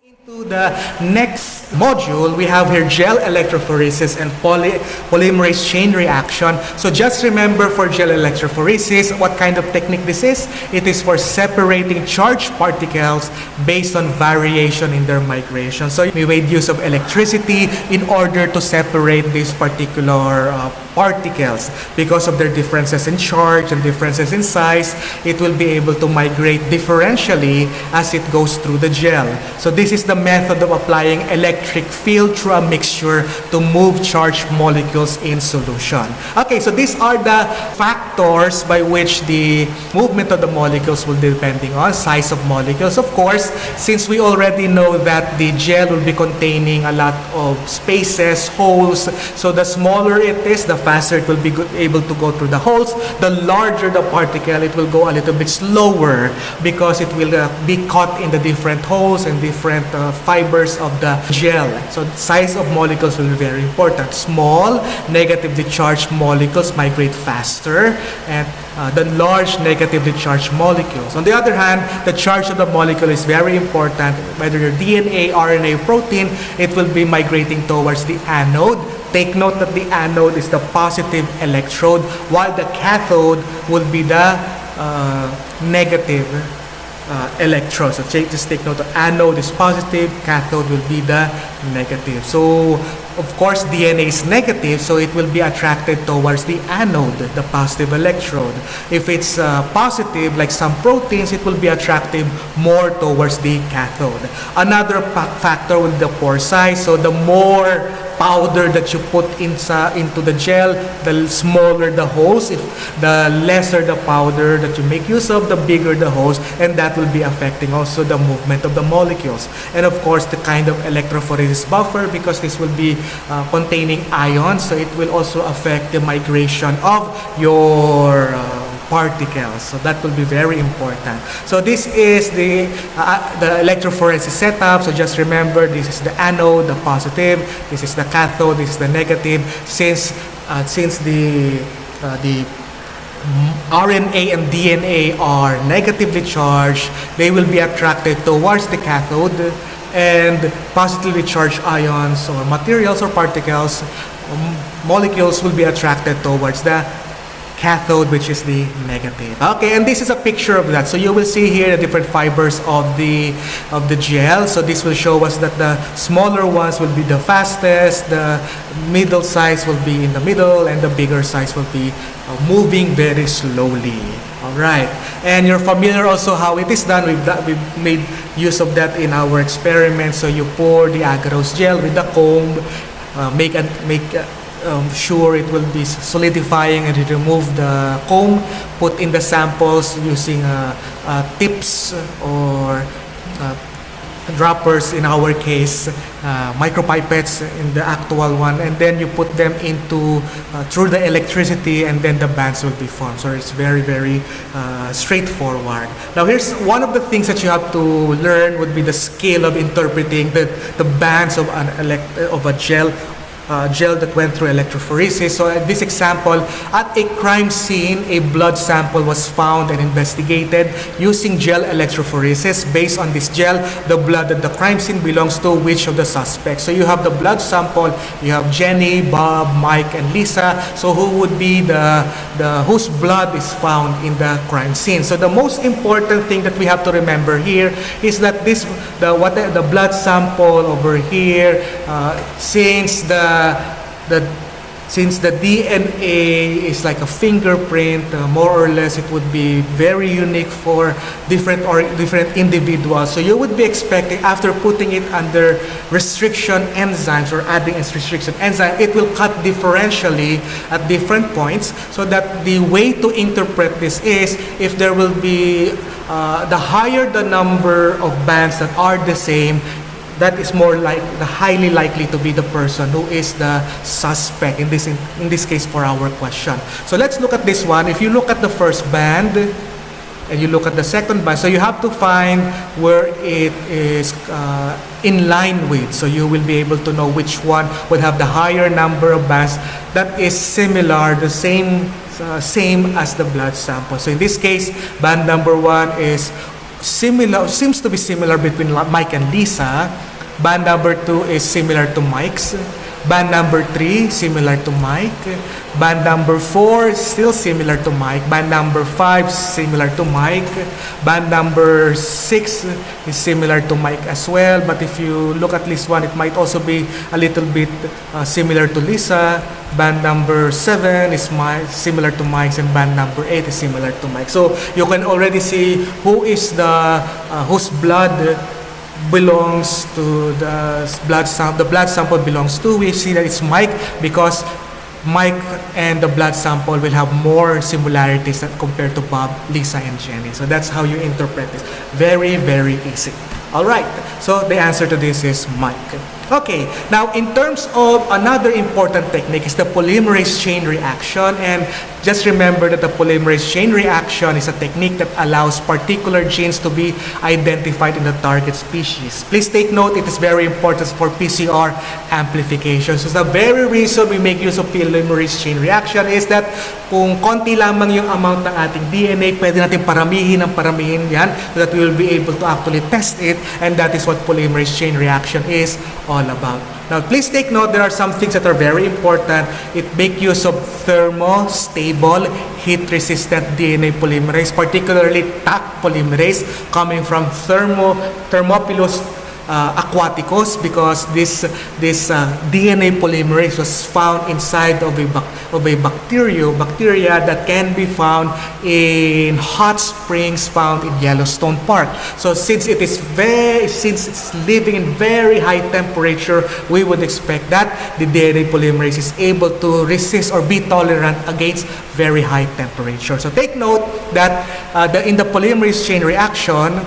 Into the next module, we have here gel electrophoresis and polymerase chain reaction. So just remember, for gel electrophoresis, what kind of technique this is? It is for separating charged particles based on variation in their migration. So we made use of electricity in order to separate these particular particles. Because of their differences in charge and differences in size, it will be able to migrate differentially as it goes through the gel. So this is the method of applying electric field through a mixture to move charged molecules in solution. Okay, so these are the factors by which the movement of the molecules will be depending on size of molecules. Of course, since we already know that the gel will be containing a lot of spaces, holes, so the smaller it is, the faster it will be able to go through the holes. The larger the particle, it will go a little bit slower because it will be caught in the different holes and different fibers of the gel. So the size of molecules will be very important. Small, negatively charged molecules migrate faster, and the large negatively charged molecules. On the other hand, the charge of the molecule is very important. Whether your DNA, RNA, protein, it will be migrating towards the anode. Take note that the anode is the positive electrode, while the cathode will be the negative electrode. So just take note, the anode is positive, cathode will be the negative. So of course DNA is negative, so it will be attracted towards the anode, the positive electrode. If it's positive, like some proteins, it will be attractive more towards the cathode. Another factor will be the pore size. So the more powder that you put into the gel, the smaller the holes. If the lesser the powder that you make use of, the bigger the holes, and that will be affecting also the movement of the molecules. And of course, the kind of electrophoresis buffer, because this will be containing ions, so it will also affect the migration of your particles. So that will be very important. So this is the electrophoresis setup. So just remember, this is the anode, the positive, this is the cathode, this is the negative. Since the RNA and DNA are negatively charged, they will be attracted towards the cathode, and positively charged ions or materials or particles, molecules will be attracted towards the cathode, which is the negative. Okay, and this is a picture of that. So you will see here the different fibers of the gel. So this will show us that the smaller ones will be the fastest, the middle size will be in the middle, and the bigger size will be moving very slowly. All right, and you're familiar also how it is done. We've made use of that in our experiment. So you pour the agarose gel with the comb, make sure it will be solidifying, and you remove the comb, put in the samples using tips or droppers in our case, micropipettes in the actual one, and then you put them into through the electricity, and then the bands will be formed. So it's very, very straightforward. Now here's one of the things that you have to learn would be the skill of interpreting the bands of a gel that went through electrophoresis. So in this example, at a crime scene, a blood sample was found and investigated using gel electrophoresis. Based on this gel, the blood at the crime scene belongs to which of the suspects? So you have the blood sample, you have Jenny, Bob, Mike, and Lisa. So who would be whose blood is found in the crime scene? So the most important thing that we have to remember here is that the blood sample over here, since the DNA is like a fingerprint, more or less, it would be very unique for different individuals. So you would be expecting, after putting it under restriction enzymes or adding a restriction enzyme, it will cut differentially at different points. So that the way to interpret this is, if there will be the higher the number of bands that are the same, that is more like the highly likely to be the person who is the suspect in this case for our question. So let's look at this one. If you look at the first band and you look at the second band, so you have to find where it is in line with. So you will be able to know which one would have the higher number of bands that is similar, the same as the blood sample. So in this case, band number 1 is seems to be similar between Mike and Lisa. Band number 2 is similar to Mike's. Band number 3, similar to Mike. Band number 4, still similar to Mike. Band number 5, similar to Mike. Band number 6 is similar to Mike as well. But if you look at list 1, it might also be a little bit similar to Lisa. Band number 7 is similar to Mike's, and band number 8 is similar to Mike. So you can already see who is whose blood belongs to the blood sample belongs to. We see that it's Mike because Mike and the blood sample will have more similarities compared to Bob, Lisa, and Jenny. So that's how you interpret this. Very, very easy. All right. So the answer to this is Mike. Okay, now in terms of another important technique is the polymerase chain reaction, and just remember that the polymerase chain reaction is a technique that allows particular genes to be identified in the target species. Please take note, it is very important for PCR amplification. So the very reason we make use of polymerase chain reaction is that kung konti lamang yung amount ng ating DNA, pwede natin paramihin yan so that we will be able to actually test it, and that is what polymerase chain reaction is all about. Now, please take note, there are some things that are very important. It makes use of thermostable, heat-resistant DNA polymerase, particularly Taq polymerase, coming from Thermophilus aquaticus, because this DNA polymerase was found inside of a bacteria that can be found in hot springs found in Yellowstone Park. So since it's living in very high temperature, we would expect that the DNA polymerase is able to resist or be tolerant against very high temperature. So take note that in the polymerase chain reaction,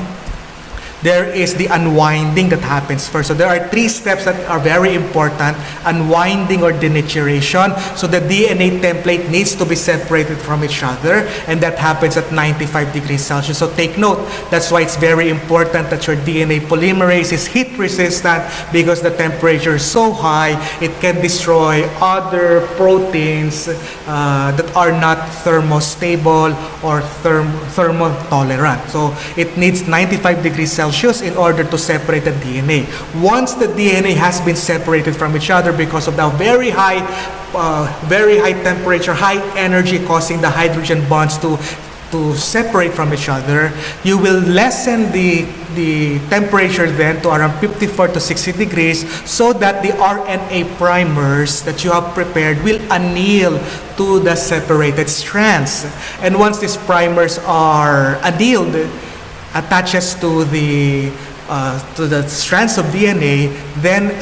there is the unwinding that happens first. So there are 3 steps that are very important: unwinding or denaturation. So the DNA template needs to be separated from each other, and that happens at 95 degrees Celsius. So take note, that's why it's very important that your DNA polymerase is heat resistant, because the temperature is so high, it can destroy other proteins that are not thermostable or thermotolerant. So it needs 95 degrees Celsius in order to separate the DNA. Once the DNA has been separated from each other because of the very high temperature, high energy causing the hydrogen bonds to separate from each other, you will lessen the temperature then to around 54 to 60 degrees, so that the RNA primers that you have prepared will anneal to the separated strands. And once these primers are annealed, attaches to the strands of DNA, then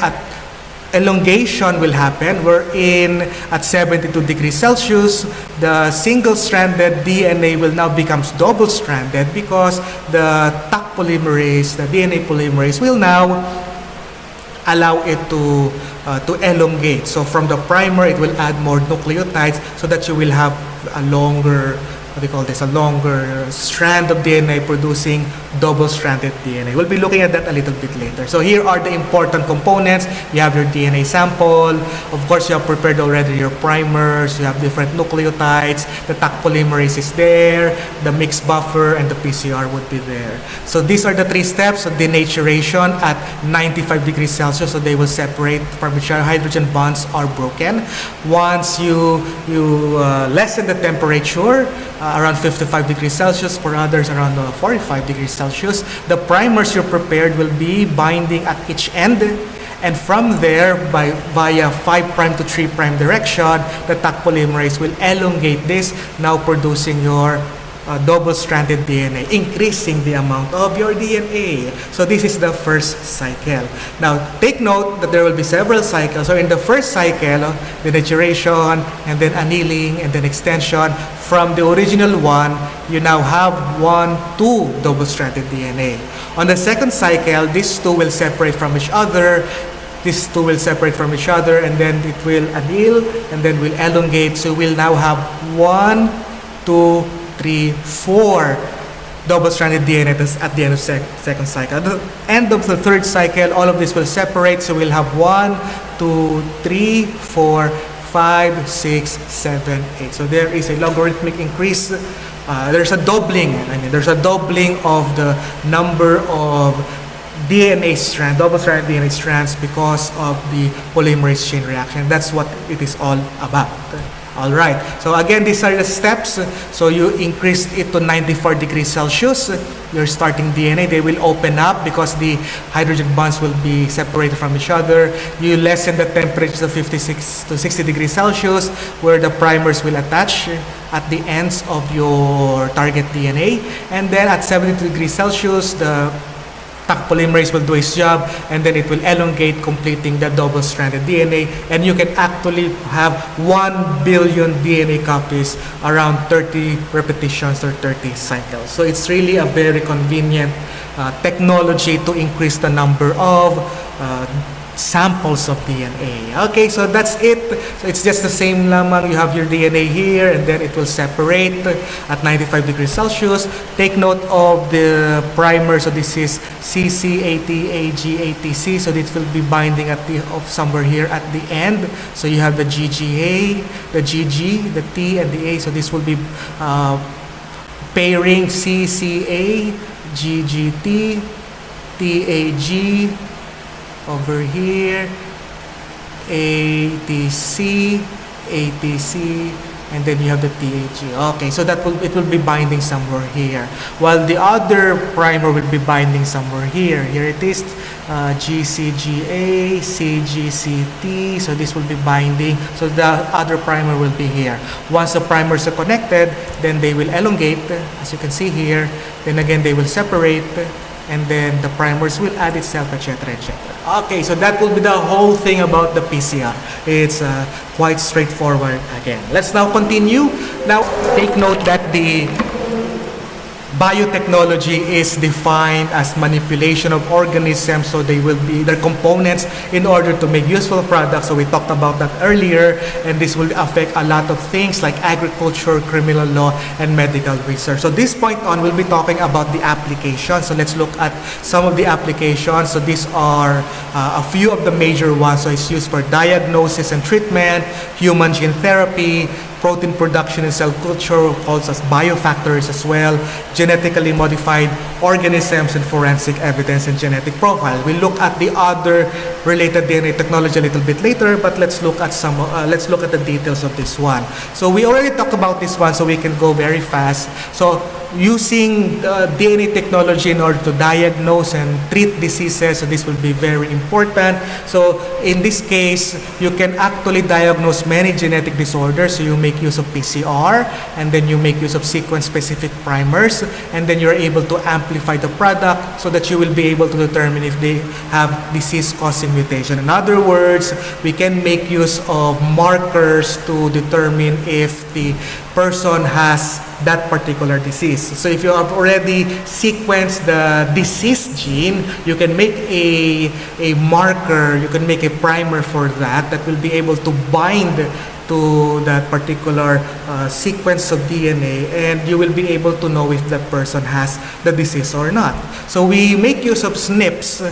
elongation will happen, wherein at 72 degrees Celsius, the single-stranded DNA will now becomes double-stranded, because the Taq polymerase, the DNA polymerase, will now allow it to elongate. So from the primer, it will add more nucleotides so that you will have a longer strand of DNA producing double-stranded DNA. We'll be looking at that a little bit later. So here are the important components. You have your DNA sample. Of course, you have prepared already your primers. You have different nucleotides. The Taq polymerase is there. The mixed buffer and the PCR would be there. So these are the 3 steps of denaturation at 95 degrees Celsius. So they will separate from each other. Hydrogen bonds are broken. Once you lessen the temperature, around 55 degrees Celsius, for others around 45 degrees Celsius, the primers you prepared will be binding at each end, and from there, via 5' to 3' direction, the Taq polymerase will elongate this, now producing your double-stranded DNA, increasing the amount of your DNA. So this is the first cycle. Now, take note that there will be several cycles. So in the first cycle, denaturation, and then annealing, and then extension, from the original one, you now have 2 double-stranded DNA. On the second cycle, these 2 will separate from each other. These 2 will separate from each other, and then it will anneal, and then will elongate. So we'll now have 1, 2, 3, 4 double-stranded DNA at the end of second cycle. At the end of the third cycle, all of this will separate. So we'll have 1, 2, 3, 4, 5, 6, 7, 8. So there is a logarithmic increase there's a doubling. There's a doubling of the number of DNA strand, double-stranded DNA strands because of the polymerase chain reaction. That's what it is all about. All right. So again, these are the steps. So you increase it to 94 degrees Celsius. Your starting DNA, they will open up because the hydrogen bonds will be separated from each other. You lessen the temperature to 56 to 60 degrees Celsius, where the primers will attach at the ends of your target DNA. And then at 72 degrees Celsius, the Taq polymerase will do its job, and then it will elongate, completing the double-stranded DNA, and you can actually have 1 billion DNA copies around 30 repetitions or 30 cycles. So it's really a very convenient technology to increase the number of samples of DNA. Okay, so that's it. So it's just the same lamang. You have your DNA here, and then it will separate at 95 degrees Celsius. Take note of the primer. So this is CC80AG80C. So this will be binding at the somewhere here at the end. So you have the GGA, the GG, the T, and the A. So this will be pairing CCA, GGT, TAG. Over here, ATC, ATC, and then you have the TAG. Okay, so it will be binding somewhere here, while the other primer will be binding somewhere here. Here it is, GCGA, CGCT. So this will be binding. So the other primer will be here. Once the primers are connected, then they will elongate, as you can see here. Then again, they will separate, and then the primers will add itself, etc., etc. Okay, so that will be the whole thing about the PCR. It's quite straightforward again. Let's now continue. Now, take note that the biotechnology is defined as manipulation of organisms, so they will be their components in order to make useful products. So we talked about that earlier, and this will affect a lot of things like agriculture, criminal law, and medical research. So this point on, we'll be talking about the applications. So let's look at some of the applications. So these are a few of the major ones. So it's used for diagnosis and treatment, human gene therapy, protein production in cell culture, called as biofactors as well, genetically modified organisms, and forensic evidence and genetic profile. We'll look at the other related DNA technology a little bit later, but let's look at the details of this one. So we already talked about this one, so we can go very fast. So using DNA technology in order to diagnose and treat diseases, so this will be very important. So in this case, you can actually diagnose many genetic disorders. So you make use of PCR, and then you make use of sequence-specific primers, and then you're able to amplify the product so that you will be able to determine if they have disease-causing mutation. In other words, we can make use of markers to determine if the person has that particular disease. So if you have already sequenced the disease gene, you can make a marker, you can make a primer for that will be able to bind to that particular sequence of DNA, and you will be able to know if that person has the disease or not. So we make use of SNPs,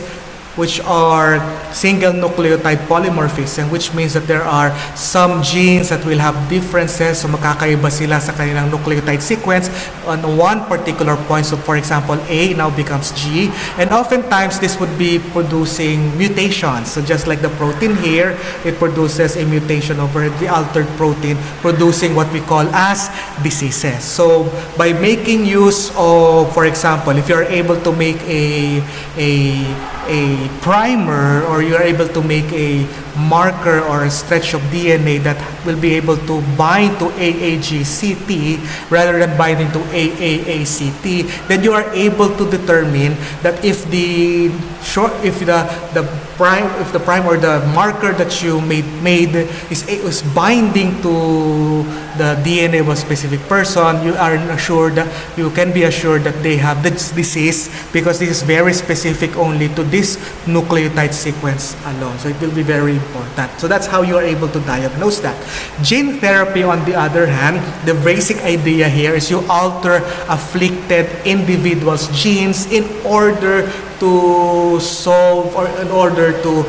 which are single nucleotide polymorphism, which means that there are some genes that will have differences, so makakaiba sila sa kanilang nucleotide sequence on one particular point. So for example, A now becomes G, and oftentimes this would be producing mutations. So just like the protein here, it produces a mutation over the altered protein, producing what we call as diseases. So by making use of, for example, if you're able to make a primer, or you are able to make a marker or a stretch of DNA that will be able to bind to AAGCT rather than binding to AAACT, then you are able to determine that if the prime or the marker that you made is binding to the DNA of a specific person, you can be assured that they have this disease, because this is very specific only to this nucleotide sequence alone. So it will be very important. So that's how you are able to diagnose that. Gene therapy, on the other hand, the basic idea here is you alter afflicted individuals' genes in order to solve, or in order to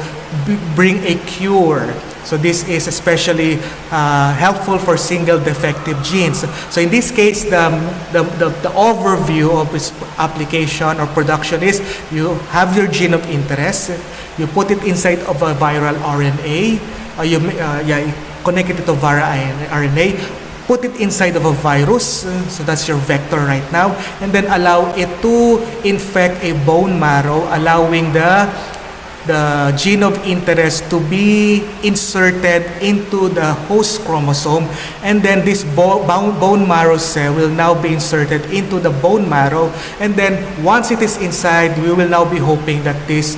bring a cure So this is especially helpful for single defective genes. So in this case, the overview of its application or production is you have your gene of interest, you put it inside of a viral RNA, you connect it to viral RNA, put it inside of a virus, so that's your vector right now, and then allow it to infect a bone marrow, allowing the gene of interest to be inserted into the host chromosome, and then this bone marrow cell will now be inserted into the bone marrow, and then once it is inside, we will now be hoping that this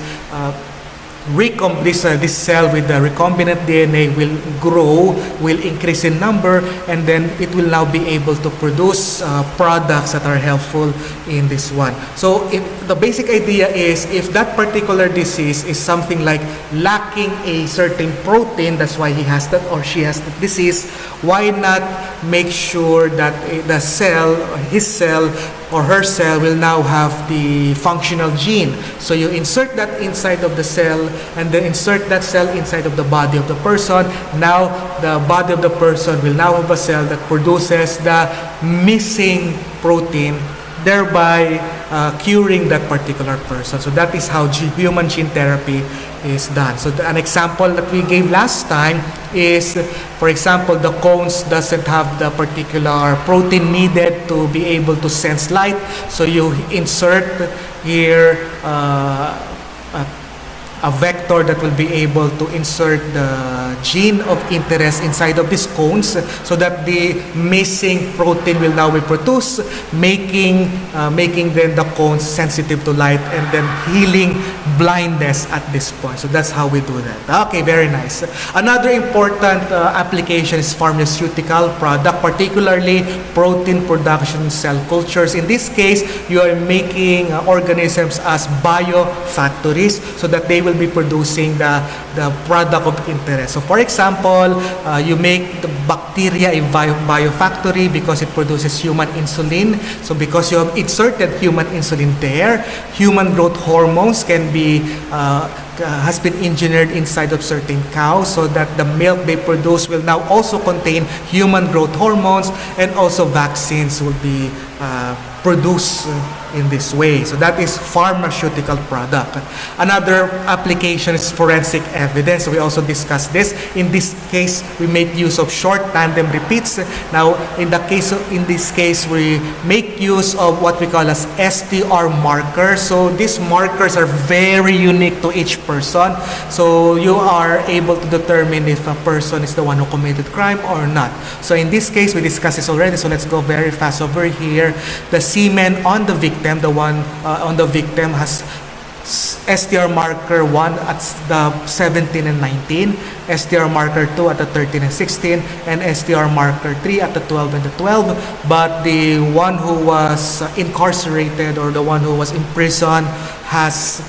this cell with the recombinant DNA will grow, will increase in number, and then it will now be able to produce products that are helpful in this one. So the basic idea is, if that particular disease is something like lacking a certain protein, that's why he has that or she has that disease, why not make sure that the cell, his cell or her cell, will now have the functional gene. So you insert that inside of the cell, and then insert that cell inside of the body of the person. Now the body of the person will now have a cell that produces the missing protein, thereby curing that particular person. So that is how human gene therapy is done. So an example that we gave last time is, for example, the cones doesn't have the particular protein needed to be able to sense light. So you insert here a vector that will be able to insert the gene of interest inside of these cones, so that the missing protein will now be produced, making then the cones sensitive to light, and then healing blindness at this point. So that's how we do that. Okay, very nice. Another important application is pharmaceutical product, particularly protein production cell cultures. In this case, you are making organisms as biofactories, so that they will be producing the product of interest. So for example, you make the bacteria a biofactory because it produces human insulin. So because you have inserted human insulin there, human growth hormones can be has been engineered inside of certain cows, so that the milk they produce will now also contain human growth hormones, and also vaccines will be produced in this way. So that is pharmaceutical product. Another application is forensic evidence. We also discussed this. In this case, we make use of short tandem repeats. Now, in this case, we make use of what we call as STR markers. So these markers are very unique to each person. So you are able to determine if a person is the one who committed crime or not. So in this case, we discussed this already. So let's go very fast over here. The semen on the victim, the one on the victim has STR marker 1 at the 17 and 19, STR marker 2 at the 13 and 16, and STR marker 3 at the 12 and the 12. But the one who was incarcerated, or the one who was in prison, has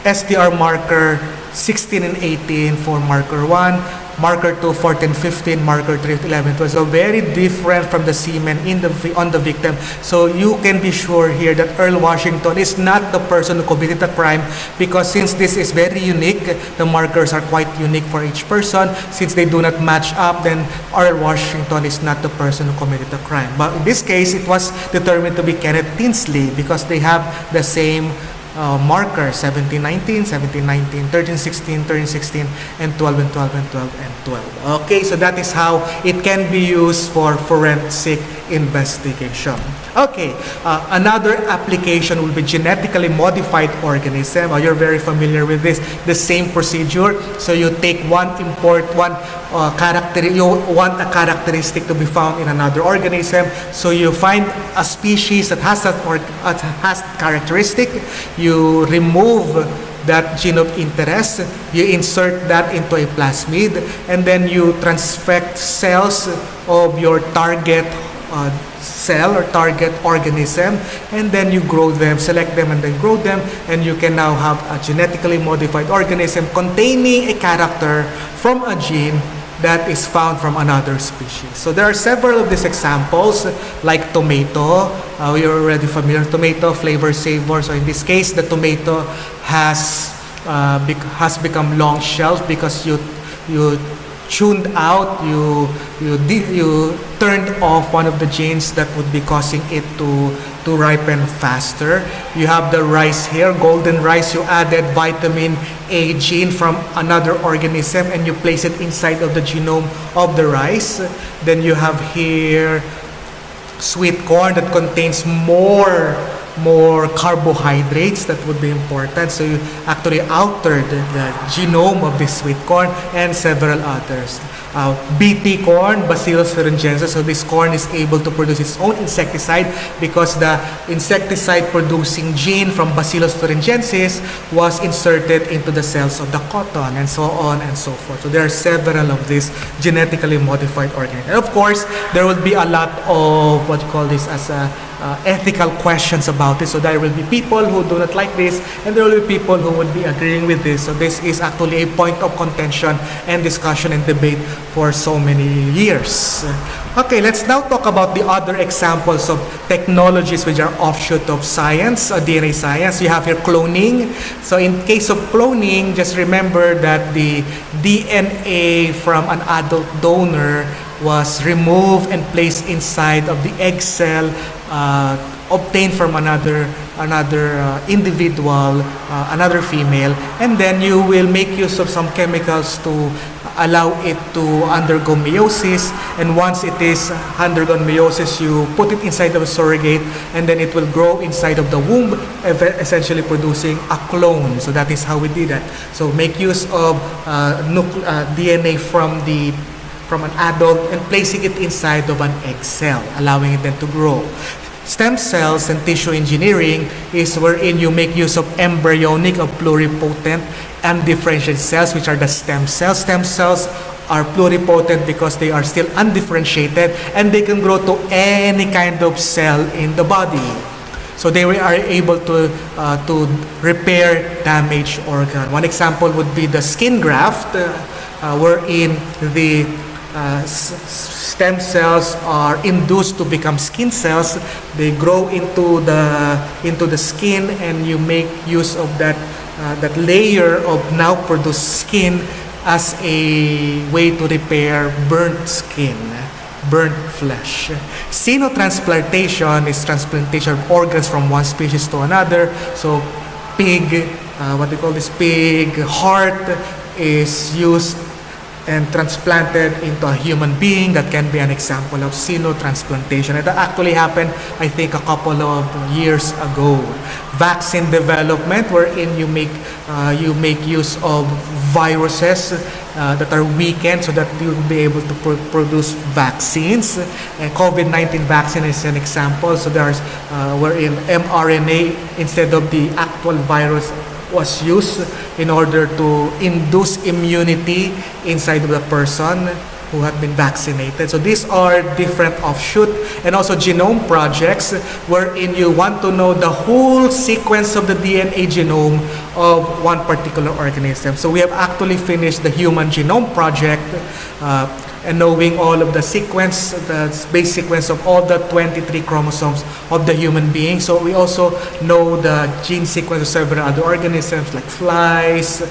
STR marker 16 and 18 for marker 1, marker 2, 14, 15, marker 3, 11, 12. So very different from the semen on the victim. So you can be sure here that Earl Washington is not the person who committed the crime, because since this is very unique, the markers are quite unique for each person. Since they do not match up, then Earl Washington is not the person who committed the crime. But in this case, it was determined to be Kenneth Tinsley, because they have the same markers, 17, 19, 17, 19, 13, 16, 13, 16, and 12 and 12 and 12 and 12. Okay, so that is how it can be used for forensic investigation. Okay, another application will be genetically modified organism. You're very familiar with this, the same procedure. So you take you want a characteristic to be found in another organism. So you find a species that has that characteristic. You remove that gene of interest, you insert that into a plasmid, and then you transfect cells of your target cell or target organism, and then you grow them, select them, and then grow them, and you can now have a genetically modified organism containing a character from a gene that is found from another species. So there are several of these examples, like tomato. You're already familiar with tomato, flavor, savor. So in this case, the tomato has become long shelf because you tuned out, you turned off one of the genes that would be causing it to ripen faster. You have the rice here, golden rice. You added vitamin A gene from another organism and you place it inside of the genome of the rice. Then you have here sweet corn that contains more carbohydrates that would be important. So you actually altered the genome of this sweet corn and several others. BT corn, Bacillus thuringiensis. So this corn is able to produce its own insecticide because the insecticide producing gene from Bacillus thuringiensis was inserted into the cells of the cotton, and so on and so forth. So there are several of these genetically modified organisms. And of course, there will be a lot of what you call this as ethical questions about it. So there will be people who do not like this, and there will be people who would be agreeing with this. So this is actually a point of contention and discussion and debate for so many years. Okay, let's now talk about the other examples of technologies which are offshoot of science, DNA science. You have here cloning. So in case of cloning, just remember that the DNA from an adult donor was removed and placed inside of the egg cell obtained from another individual, another female, and then you will make use of some chemicals to allow it to undergo meiosis, and once it is undergone meiosis, you put it inside of a surrogate, and then it will grow inside of the womb, essentially producing a clone. So that is how we did that. So make use of DNA from an adult and placing it inside of an egg cell, allowing it then to grow. Stem cells and tissue engineering is wherein you make use of embryonic or pluripotent undifferentiated cells, which are the stem cells. Stem cells are pluripotent because they are still undifferentiated and they can grow to any kind of cell in the body. So they are able to repair damaged organ. One example would be the skin graft, wherein the stem cells are induced to become skin cells. They grow into the skin, and you make use of that layer of now produced skin as a way to repair burnt skin, burnt flesh. Xenotransplantation is transplantation of organs from one species to another. So pig, what they call this pig heart is used and transplanted into a human being. That can be an example of xenotransplantation. It actually happened, I think, a couple of years ago. Vaccine development, wherein you make use of viruses that are weakened so that you'll be able to produce vaccines. And COVID-19 vaccine is an example. So there's wherein mRNA instead of the actual virus was used in order to induce immunity inside of the person who had been vaccinated. So these are different offshoot, and also genome projects wherein you want to know the whole sequence of the DNA genome of one particular organism. So we have actually finished the Human Genome Project, and knowing all of the sequence, the base sequence of all the 23 chromosomes of the human being. So we also know the gene sequence of several other organisms like flies,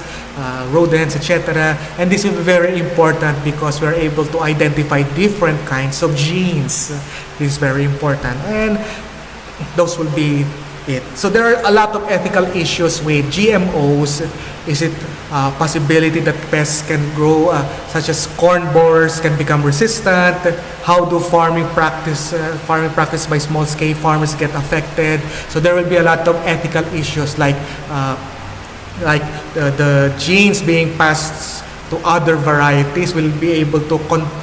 rodents, etc. And this will be very important because we are able to identify different kinds of genes. This is very important. And those will be it. So there are a lot of ethical issues with GMOs. Is it a possibility that pests can grow, such as corn borers can become resistant? How do farming practice by small-scale farmers get affected? So there will be a lot of ethical issues like the genes being passed to other varieties will be able to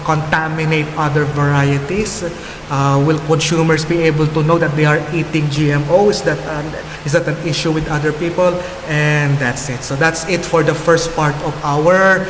contaminate other varieties. Will consumers be able to know that they are eating GMO? Is that an issue with other people? And that's it. So that's it for the first part of our